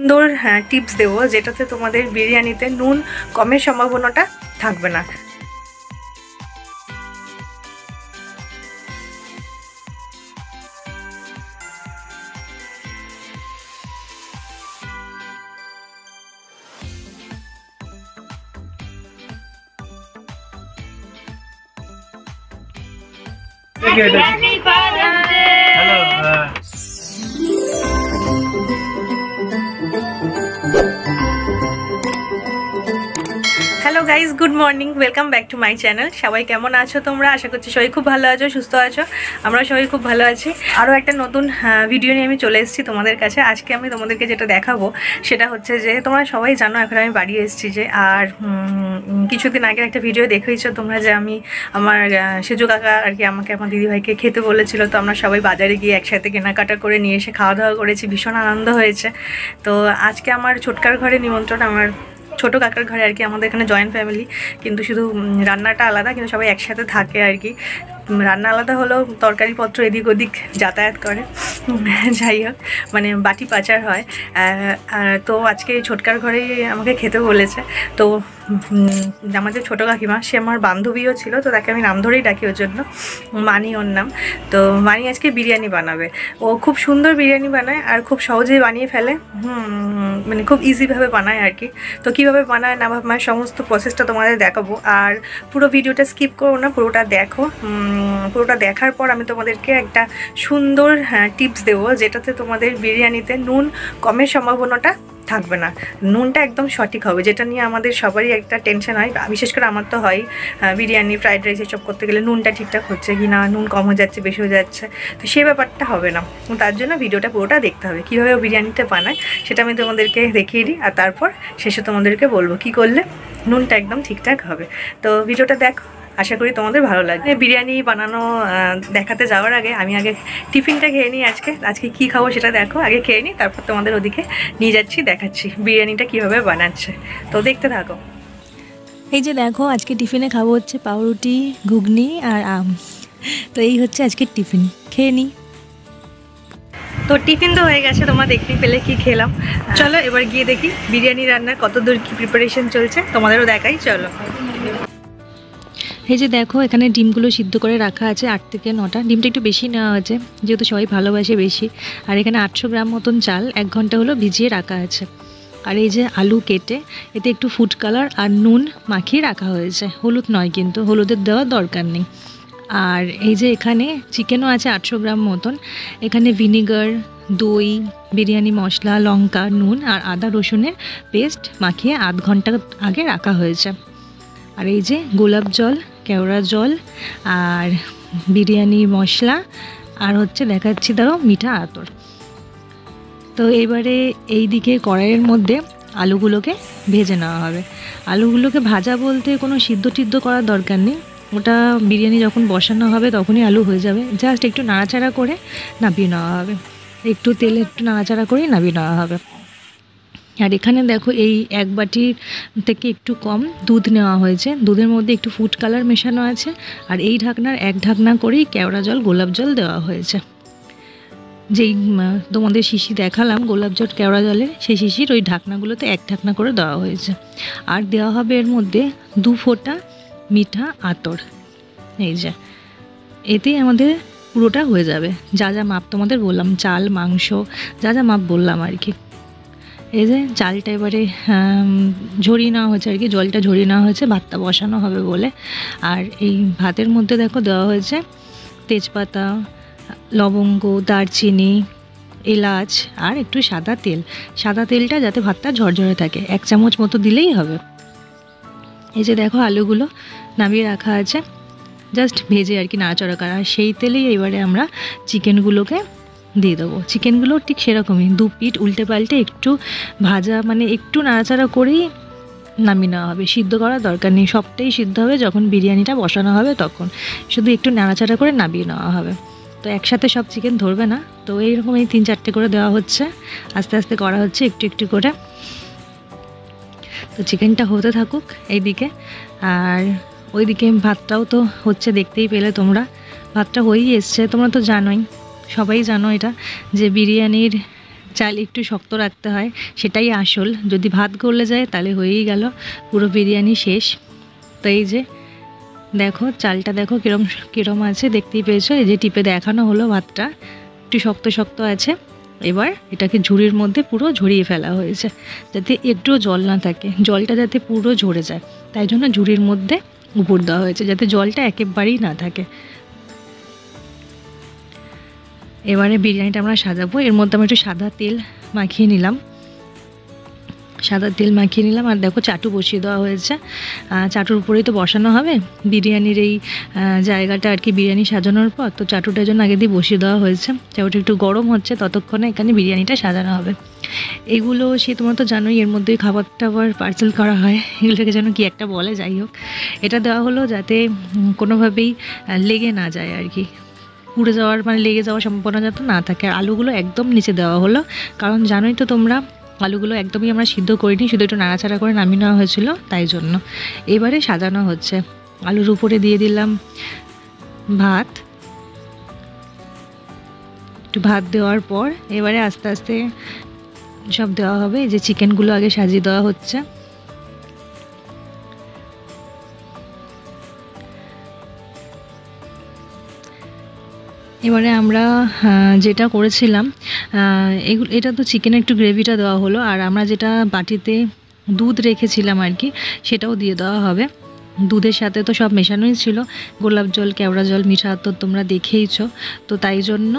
সুন্দর টিপস দেবো যেটাতে তোমাদের বিরিয়ানিতে নুন কমের সম্ভাবনাটা থাকবে না। Hello guys, good morning, welcome back to my channel. সবাই কেমন আছো তোমরা? আশা করছি সবাই খুব ভালো আছো, সুস্থ আছো। আমরা সবাই খুব ভালো আছি। আরও একটা নতুন ভিডিও নিয়ে আমি চলে এসেছি তোমাদের কাছে। আজকে আমি তোমাদেরকে যেটা দেখাবো সেটা হচ্ছে যে তোমরা সবাই জানো এখন আমি বাড়ি এসেছি যে, আর কিছুদিন আগের একটা ভিডিও দেখেইছো তোমরা যে আমি আমার সেজু কাকা আর কি আমাকে আমার দিদিভাইকে খেতে বলেছিল। তো আমরা সবাই বাজারে গিয়ে একসাথে কেনাকাটা করে নিয়ে এসে খাওয়া দাওয়া করেছি, ভীষণ আনন্দ হয়েছে। তো আজকে আমার ছোটকার ঘরে নিমন্ত্রণ, আমার ছোটো কাকার ঘরে আর কি। আমাদের এখানে জয়েন্ট ফ্যামিলি, কিন্তু শুধু রান্নাটা আলাদা, কিন্তু সবাই একসাথে থাকে আর কি। রান্না আলাদা হলেও তরকারিপত্র এদিক ওদিক যাতায়াত করে, যাই হোক মানে বাটি পাচার হয়। তো আজকে এই ছোটকার ঘরেই আমাকে খেতে বলেছে। তো আমাদের ছোটো কাকিমা, সে আমার বান্ধবীও ছিল, তো তাকে আমি নাম ধরেই ডাকি ওর জন্য, মানি ওর নাম। তো মানি আজকে বিরিয়ানি বানাবে। ও খুব সুন্দর বিরিয়ানি বানায় আর খুব সহজেই বানিয়ে ফেলে, মানে খুব ইজিভাবে বানায় আর কি। তো কীভাবে বানায় না বানায় সমস্ত প্রসেসটা তোমাদের দেখাবো। আর পুরো ভিডিওটা স্কিপ করো না, পুরোটা দেখো। পুরোটা দেখার পর আমি তোমাদেরকে একটা সুন্দর টিপস দেবো যেটাতে তোমাদের বিরিয়ানিতে নুন কমের সম্ভাবনাটা থাকবে না। নুনটা একদম সঠিক হবে, যেটা নিয়ে আমাদের সবারই একটা টেনশন হয়, বিশেষ করে আমার তো হয়। বিরিয়ানি, ফ্রাইড রাইস এসব করতে গেলে নুনটা ঠিকঠাক হচ্ছে কি না, নুন কম হয়ে যাচ্ছে, বেশি হয়ে যাচ্ছে। তো সেই ব্যাপারটা হবে না। তার জন্য ভিডিওটা পুরোটা দেখতে হবে। কীভাবে বিরিয়ানিটা বানায় সেটা আমি তোমাদেরকে দেখিয়ে দিই, আর তারপর শেষে তোমাদেরকে বলবো কী করলে নুনটা একদম ঠিকঠাক হবে। তো ভিডিওটা দেখো, আশা করি তোমাদের ভালো লাগবে। বিরিয়ানি বানানো দেখাতে যাওয়ার আগে আমি আগে টিফিনটা খেয়ে নিই। আজকে কী খাবো সেটা দেখো, আগে খেয়ে নিই, তারপর তোমাদের ওদিকে নিয়ে যাচ্ছি, দেখাচ্ছি বিরিয়ানিটা কীভাবে বানাচ্ছে। তো দেখতে থাকো। এই যে দেখো, আজকে টিফিনে খাবো হচ্ছে পাউরুটি, ঘুগনি আর আম। তো এই হচ্ছে আজকের টিফিন, খেয়ে নিই। তো টিফিন তো হয়ে গেছে, তোমরা দেখতেই পেলে কি খেলাম। চলো এবার গিয়ে দেখি বিরিয়ানি রান্নার কত দূর কী প্রিপারেশন চলছে, তোমাদেরও দেখাই। চলো। এই যে দেখো, এখানে ডিমগুলো সিদ্ধ করে রাখা আছে 8 থেকে 9টা। ডিমটা একটু বেশি নেওয়া হয়েছে, যেহেতু সবাই ভালোবাসে বেশি। আর এখানে 800 গ্রাম মতন চাল 1 ঘন্টা হলো ভিজিয়ে রাখা আছে। আর এই যে আলু কেটে এতে একটু ফুড কালার আর নুন মাখিয়ে রাখা হয়েছে, হলুদ নয়, কিন্তু হলুদের দেওয়ার দরকার নেই। আর এই যে এখানে চিকেনও আছে 800 গ্রাম মতন। এখানে ভিনিগার, দই, বিরিয়ানি মশলা, লঙ্কা, নুন আর আদা রসুনের পেস্ট মাখিয়ে 8 ঘন্টা আগে রাখা হয়েছে। আর এই যে গোলাপ জল, কেওড়া জল আর বিরিয়ানি মশলা, আর হচ্ছে দেখাচ্ছি ধরো মিঠা আতর। তো এবারে এই দিকে কড়াইয়ের মধ্যে আলুগুলোকে ভেজে নেওয়া হবে। আলুগুলোকে ভাজা বলতে কোনো সিদ্ধ টিদ্ধ করার দরকার নেই, ওটা বিরিয়ানি যখন বসানো হবে তখনই আলু হয়ে যাবে। জাস্ট একটু নাড়াচাড়া করে নামিয়ে নেওয়া হবে, একটু তেলে একটু নাড়াচাড়া করেই নামিয়ে নেওয়া হবে। আর এখানে দেখো, এই 1 বাটির থেকে একটু কম দুধ নেওয়া হয়েছে। দুধের মধ্যে একটু ফুড কালার মেশানো আছে। আর এই ঢাকনার 1 ঢাকনা করেই কেওড়া জল, গোলাপ জল দেওয়া হয়েছে। যেই তোমাদের শিশি দেখালাম গোলাপ জল কেওড়া জলের, সেই শিশির ওই ঢাকনাগুলোতে 1 ঢাকনা করে দেওয়া হয়েছে। আর দেওয়া হবে এর মধ্যে 2 ফোঁটা মিঠা আতর। এই যে এতেই আমাদের পুরোটা হয়ে যাবে। যা যা মাপ তোমাদের বললাম, চাল, মাংস, যা যা মাপ বললাম আর কি। এই যে চালটা এবারে ঝরিয়ে নেওয়া হয়েছে আর কি, জলটা ঝরিয়ে নেওয়া হয়েছে ভাতটা বসানো হবে বলে। আর এই ভাতের মধ্যে দেখো দেওয়া হয়েছে তেজপাতা, লবঙ্গ, দারচিনি, এলাচ আর একটু সাদা তেল। সাদা তেলটা যাতে ভাতটা ঝরঝরে থাকে, 1 চামচ মতো দিলেই হবে। এই যে দেখো আলুগুলো নামিয়ে রাখা আছে, জাস্ট ভেজে আর কি নাড়াচাড়া করা। আর সেই তেলেই এবারে আমরা চিকেনগুলোকে দিয়ে দেবো। চিকেনগুলো ঠিক সেরকমই 2 পিঠ উল্টে পাল্টে একটু ভাজা, মানে একটু নাড়াচাড়া করেই নামিয়ে নেওয়া হবে। সিদ্ধ করার দরকার নেই, সবটাই সিদ্ধ হবে যখন বিরিয়ানিটা বসানো হবে তখন। শুধু একটু নাড়াচাড়া করে নামিয়ে নেওয়া হবে। তো একসাথে সব চিকেন ধরবে না, তো এইরকম এই 3-4টে করে দেওয়া হচ্ছে, আস্তে আস্তে করা হচ্ছে একটু একটু করে। তো চিকেনটা হতে থাকুক এইদিকে। আর ওইদিকে ভাতটাও তো হচ্ছে, দেখতেই পেলে তোমরা। ভাতটা হয়েই এসছে, তোমরা তো জানোই, সবাই জানো এটা, যে বিরিয়ানির চাল একটু শক্ত রাখতে হয়, সেটাই আসল। যদি ভাত গলে যায় তাহলে হয়েই গেল, পুরো বিরিয়ানি শেষ। তো এই যে দেখো চালটা দেখো কিরম কিরম আছে, দেখতেই পেয়েছো। এই যে টিপে দেখানো হলো ভাতটা একটু শক্ত শক্ত আছে। এবার এটাকে ঝুড়ির মধ্যে পুরো ঝরিয়ে ফেলা হয়েছে, যাতে একটুও জল না থাকে, জলটা যাতে পুরো ঝরে যায়, তাই জন্য ঝুড়ির মধ্যে উপর দেওয়া হয়েছে, যাতে জলটা একেবারেই না থাকে। এবারে বিরিয়ানিটা আমরা সাজাবো। এর মধ্যে আমি একটু সাদা তেল মাখিয়ে নিলাম, আর দেখো চাটু বসিয়ে দেওয়া হয়েছে। চাটুর উপরেই তো বসানো হবে বিরিয়ানির এই জায়গাটা আর কি, বিরিয়ানি সাজানোর পর। তো চাটুটার জন্য আগে দিয়ে বসিয়ে দেওয়া হয়েছে, চাটুটা একটু গরম হচ্ছে, ততক্ষণে এখানে বিরিয়ানিটা সাজানো হবে। এগুলো তোমরা তো জানোই, এর মধ্যে খাবার টাবার পার্সেল করা হয়, এগুলোকে যেন কি একটা বলে, যাই হোক। এটা দেওয়া হলো যাতে কোনোভাবেই লেগে না যায় আর কি, পুড়ে যাওয়ার মানে লেগে যাওয়ার সম্ভাবনা যাতে না থাকে। আর আলুগুলো একদম নিচে দেওয়া হলো, কারণ জানোই তো তোমরা আলুগুলো একদমই আমরা সিদ্ধ করিনি, শুধু একটু নাড়াচাড়া করে নামিয়ে নেওয়া হয়েছিল, তাই জন্য। এবারে সাজানো হচ্ছে, আলুর উপরে দিয়ে দিলাম ভাত। একটু ভাত দেওয়ার পর এবারে আস্তে আস্তে সব দেওয়া হবে। এই যে চিকেনগুলো আগে সাজিয়ে দেওয়া হচ্ছে। এবারে আমরা যেটা করেছিলাম, এটা তো চিকেনের একটু গ্রেভিটা দেওয়া হলো, আর আমরা যেটা বাটিতে দুধ রেখেছিলাম আর কি, সেটাও দিয়ে দেওয়া হবে। দুধের সাথে তো সব মেশানোই ছিল, গোলাপ জল, কেওড়া জল, মিঠা তো তোমরা দেখেইছো। তো তাই জন্য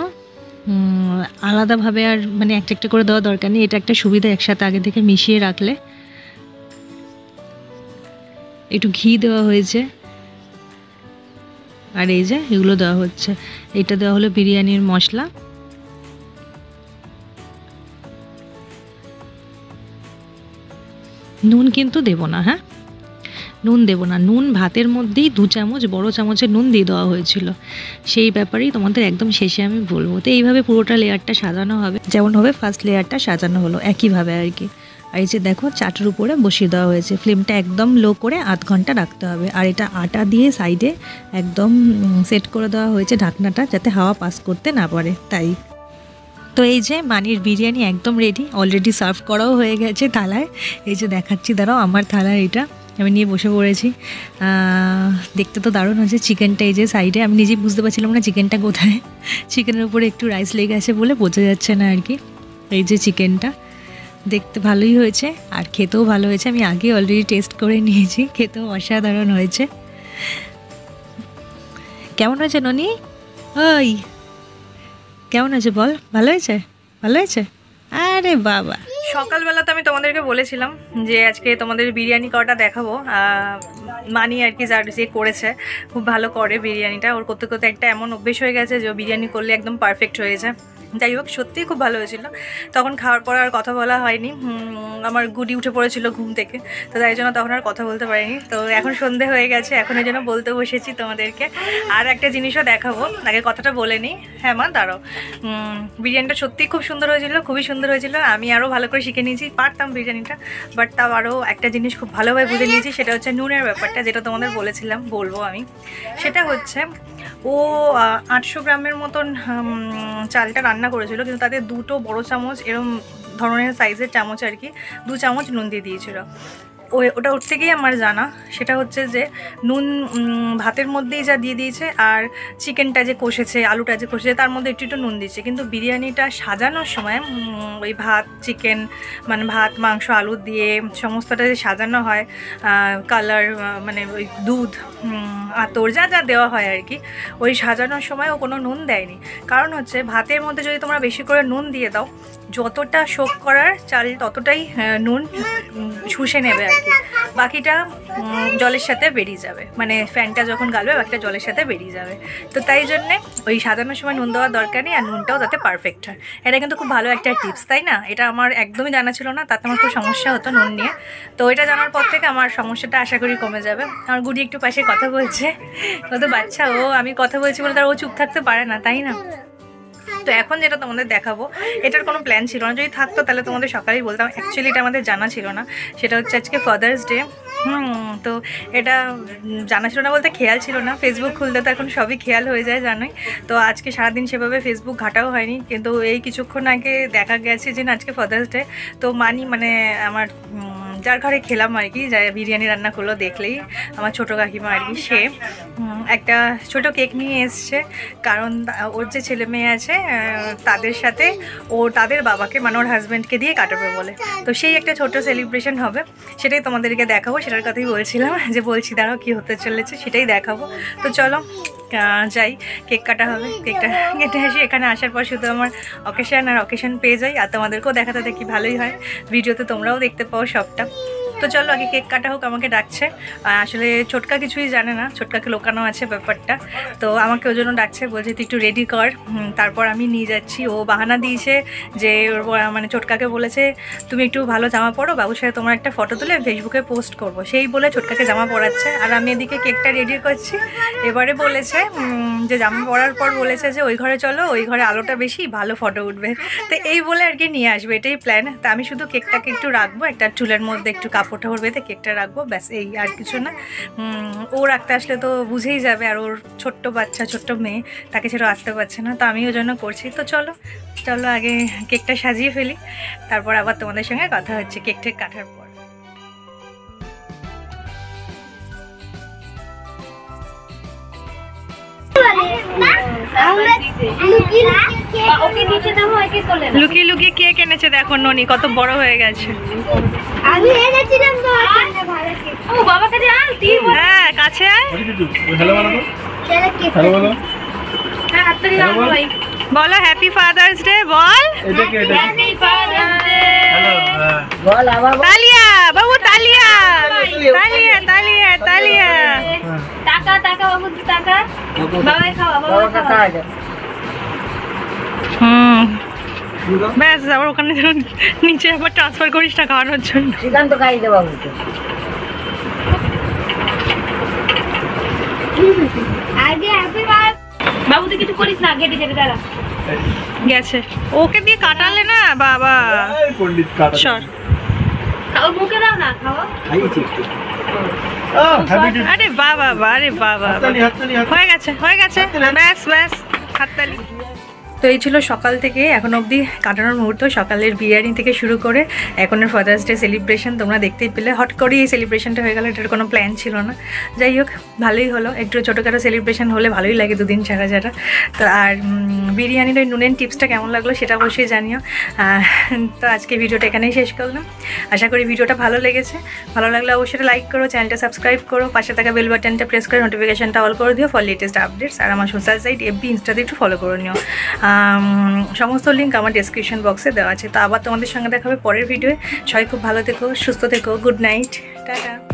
আলাদাভাবে আর মানে একটা একটা করে দেওয়া দরকার নেই, এটা একটা সুবিধা, একসাথে আগে থেকে মিশিয়ে রাখলে। একটু ঘি দেওয়া হয়েছে, আর এই যে এগুলো দেওয়া হচ্ছে। এটা দেওয়া হলো বিরিয়ানির মশলা। নুন কিন্তু দেবো না, হ্যাঁ নুন দেবো না, নুন ভাতের মধ্যেই 2 চামচ বড় চামচের নুন দিয়ে দেওয়া হয়েছিল, সেই ব্যাপারেই তোমাদের একদম শেষে আমি বলবো। তো এইভাবে পুরোটা লেয়ারটা সাজানো হবে, যেমনভাবে ফার্স্ট লেয়ারটা সাজানো হলো একইভাবে আর কি। আর এই যে দেখো চাটুর উপরে বসিয়ে দেওয়া হয়েছে, ফ্লেমটা একদম লো করে 1/2 ঘন্টা রাখতে হবে। আর এটা আটা দিয়ে সাইডে একদম সেট করে দেওয়া হয়েছে ঢাকনাটা, যাতে হাওয়া পাস করতে না পারে, তাই। তো এই যে মানির বিরিয়ানি একদম রেডি, অলরেডি সার্ভ করাও হয়ে গেছে থালায়। এই যে দেখাচ্ছি, দাঁড়াও, আমার থালায় এটা আমি নিয়ে বসে পড়েছি। দেখতে তো দারুণ হয়েছে। চিকেনটা এই যে সাইডে, আমি নিজেই বুঝতে পারছিলাম না চিকেনটা কোথায়, চিকেনের উপরে একটু রাইস লেগে আছে বলে বোঝা যাচ্ছে না আর কি। এই যে চিকেনটা দেখতে ভালোই হয়েছে, আর খেতেও ভালো হয়েছে। আমি আগে অলরেডি টেস্ট করে নিয়েছি, খেতেও অসাধারণ হয়েছে। কেমন হয়েছে ননি? ওই কেমন হয়েছে বল? ভালো হয়েছে? ভালো হয়েছে? আরে বাবা, সকালবেলা তো আমি তোমাদেরকে বলেছিলাম যে আজকে তোমাদের বিরিয়ানি করাটা দেখাবো। মানি আর কি যার যে করেছে, খুব ভালো করে বিরিয়ানিটা। ওর করতে করতে একটা এমন অভ্যেস হয়ে গেছে যে বিরিয়ানি করলে একদম পারফেক্ট হয়ে যায়। যাই হোক, সত্যিই খুব ভালো হয়েছিল। তখন খাওয়ার পর আর কথা বলা হয়নি, আমার গুডি উঠে পড়েছিল ঘুম থেকে, তো তাই জন্য তখন আর কথা বলতে পারিনি। তো এখন সন্ধে হয়ে গেছে, এখন এই জন্য বলতে বসেছি তোমাদেরকে। আর একটা জিনিসও দেখাবো, আগে কথাটা বলে নিই। হ্যাঁ মা দাঁড়াও, বিরিয়ানিটা সত্যিই খুব সুন্দর হয়েছিল, খুবই সুন্দর হয়েছিল। আমি আরও ভালো করে শিখে নিয়েছি, পারতাম বিরিয়ানিটা, বাট তাও আরও একটা জিনিস খুব ভালোভাবে বুঝে নিয়েছি, সেটা হচ্ছে নুনের ব্যাপারটা, যেটা তোমাদের বলেছিলাম বলবো আমি। সেটা হচ্ছে ও 800 গ্রামের মতন চালটা রান্না করেছিল, কিন্তু তাতে 2 বড় চামচ এরম ধরনের সাইজের চামচ আর কি, 2 চামচ নুন দিয়ে দিয়েছিল। ওটা ওর থেকেই আমার জানা। সেটা হচ্ছে যে নুন ভাতের মধ্যেই যা দিয়ে দিয়েছে, আর চিকেনটা যে কষেছে, আলুটা যে কষেছে, তার মধ্যে একটু একটু নুন দিয়েছে। কিন্তু বিরিয়ানিটা সাজানোর সময় ওই ভাত, চিকেন, মানে ভাত, মাংস, আলু দিয়ে সমস্তটা যে সাজানো হয়, কালার মানে ওই দুধ, আতর, যা যা দেওয়া হয় আর কি, ওই সাজানোর সময় ও কোনো নুন দেয়নি। কারণ হচ্ছে ভাতের মধ্যে যদি তোমরা বেশি করে নুন দিয়ে দাও, যতটা শোক করার চাল ততটাই নুন শুষে নেবে আর কি, বাকিটা জলের সাথে বেরিয়ে যাবে, মানে ফ্যানটা যখন গালবে বাকিটা জলের সাথে বেরিয়ে যাবে। তো তাই জন্যে ওই সাজানোর সময় নুন দেওয়ার দরকার নেই, আর নুনটাও যাতে পারফেক্ট হয়। এটা কিন্তু খুব ভালো একটা টিপস, তাই না? এটা আমার একদমই জানা ছিল না, তাতে আমার খুব সমস্যা হতো নুন নিয়ে। তো এটা জানার পর থেকে আমার সমস্যাটা আশা করি কমে যাবে। আমার গুডি একটু পাশে কথা বলছে, ও তো বাচ্চা, ও আমি কথা বলছি বলে তার ও চুপ থাকতে পারে না, তাই না? তো এখন যেটা তোমাদের দেখাবো এটার কোনো প্ল্যান ছিল না, যদি থাকতো তাহলে তোমাদের সকালেই বলতাম। অ্যাকচুয়ালি এটা আমাদের জানা ছিল না, সেটা হচ্ছে আজকে ফাদার্স ডে। তো এটা জানা ছিল না বলতে খেয়াল ছিল না, ফেসবুক খুলতে তো এখন সবই খেয়াল হয়ে যায় জানোই। তো আজকে সারাদিন সেভাবে ফেসবুক ঘাটাও হয়নি, কিন্তু এই কিছুক্ষণ আগে দেখা গেছে যে না আজকে ফাদার্স ডে। তো মানে আমার যার ঘরে খেলাম আর কি, যা বিরিয়ানি রান্না করলো দেখলেই আমার ছোটো কাকিমা আর কি, সে একটা ছোট কেক নিয়ে এসছে, কারণ ওর যে ছেলে মেয়ে আছে তাদের সাথে তাদের বাবাকে মানে ওর হাজব্যান্ডকে দিয়ে কাটাবে বলে। তো সেই একটা ছোট সেলিব্রেশন হবে, সেটাই তোমাদেরকে দেখাবো। সেটার কথাই বলছিলাম, যে বলছি দাঁড়াও কী হতে চলেছে সেটাই দেখাবো। তো চলো যাই, কেক কাটা হবে, কেকটা কেটে আসি। এখানে আসার পর শুধু আমার অকেশন পেয়ে যাই, আর তোমাদেরকেও দেখাতে দেখি ভালোই হয়, ভিডিওতে তোমরাও দেখতে পাও সবটা। তো চলো আগে কেক কাটা হোক, আমাকে ডাকছে। আসলে ছোটকা কিছুই জানে না, ছোটকাকে লোকানো আছে ব্যাপারটা, তো আমাকে ওই জন্য ডাকছে, বলছে তুই একটু রেডি কর, তারপর আমি নিয়ে যাচ্ছি। ও বাহানা দিয়েছে যে মানে ছোটকাকে বলেছে তুমি একটু ভালো জামা পরো, বাবুর সাথে তোমার একটা ফটো তুলে ফেসবুকে পোস্ট করব, সেই বলে ছোটকাকে জামা পরাচ্ছে, আর আমি এদিকে কেকটা রেডি করছি। এবারে বলেছে যে জামা পরার পর বলেছে যে ওই ঘরে চলো, ওই ঘরে আলোটা বেশি, ভালো ফটো উঠবে। তো এই বলে আর কি নিয়ে আসবে, এটাই প্ল্যান। তা আমি শুধু কেকটাকে একটু রাখবো, একটা চুলের মধ্যে একটু কাপড় বেঁধে কেকটা রাখবো, ব্যাস, এই আর কিছু না। ও রাখতে আসলে তো বুঝেই যাবে, আর ওর ছোট্ট বাচ্চা, ছোট্ট মেয়ে, তাকে ছেড়ে আসতে পারছে না, তো আমি ওই জন্য করছি। তো চলো আগে কেকটা সাজিয়ে ফেলি, তারপর আবার তোমাদের সঙ্গে কথা হচ্ছে কেকটা কাটার পর। লুকিয়ে লুকিয়ে কেক এনেছে, দেখো ননি কত বড় হয়ে গেছে। আমি এনেছিলাম তো ও বাবা কাছে আয়, হ্যাঁ কাছে আয়, হ্যালো বলো, হ্যালো বলো, হ্যাঁ হাততালি দাও ভাই, বলো হ্যাপি ফাদার্স ডে, বল এটা কি এটা হ্যাপি ফাদার্স ডে হ্যালো বল আবার তালিয়া বাবু, তালিয়া তালিয়া তালিয়া তালিয়া। টাকা টাকা বাবু টাকা, বাবাই খাওয়া, বাবা খাওয়া। ব্যাস, আবার ওখানে নিচে আবার ট্রান্সফার করিস না খাওয়ানোর জন্য। শ্রীকান্ত খাই দে বাবুকে। আগে হ্যাপি বার্থ বাবু, তুই কিছু করিস না, গেটে যেতে দাঁড়া গেছে, ওকে দিয়ে কাটালে না বাবা। এই পণ্ডিত কাটা সর, খাও, মুখে দাও না, খাওয়া। খাইছি হ্যাপি আরে বাবা, আরে বাবা, হাততালি হাততালি হয়ে গেছে ব্যাস ব্যাস, হাততালি। তো এই ছিল সকাল থেকে এখন অবধি কাটানোর মুহূর্ত, সকালের বিরিয়ানি থেকে শুরু করে এখনের ফাদার্স ডে সেলিব্রেশন তোমরা দেখতেই পেলে। হট করে এই সেলিব্রেশনটা হয়ে গেল, এটার কোনো প্ল্যান ছিল না। যাই হোক, ভালোই হলো, একটু ছোটোখাটো সেলিব্রেশন হলে ভালোই লাগে দুদিন ছাড়া ছাড়া। তো আর বিরিয়ানির ওই নুনের টিপসটা কেমন লাগলো সেটা অবশ্যই জানিও। তো আজকে ভিডিওটা এখানেই শেষ করলাম, আশা করি ভিডিওটা ভালো লেগেছে। ভালো লাগলে অবশ্যই লাইক করো, চ্যানেলটা সাবস্ক্রাইব করো, পাশে থাকা বেল বাটনটা প্রেস করে নোটিফিকেশনটা অল করে দিও ফর লেটেস্ট আপডেটস। আর আমার সোশ্যাল সাইট এফবি, ইনস্টাতে একটু ফলো করে নিও, সমস্ত লিঙ্ক আমার ডেসক্রিপশন বক্সে দেওয়া আছে। তো আবার তোমাদের সঙ্গে দেখা হবে পরের ভিডিওয়ে। সবাই খুব ভালো থেকো, সুস্থ থেকো, গুড নাইট, টাটা।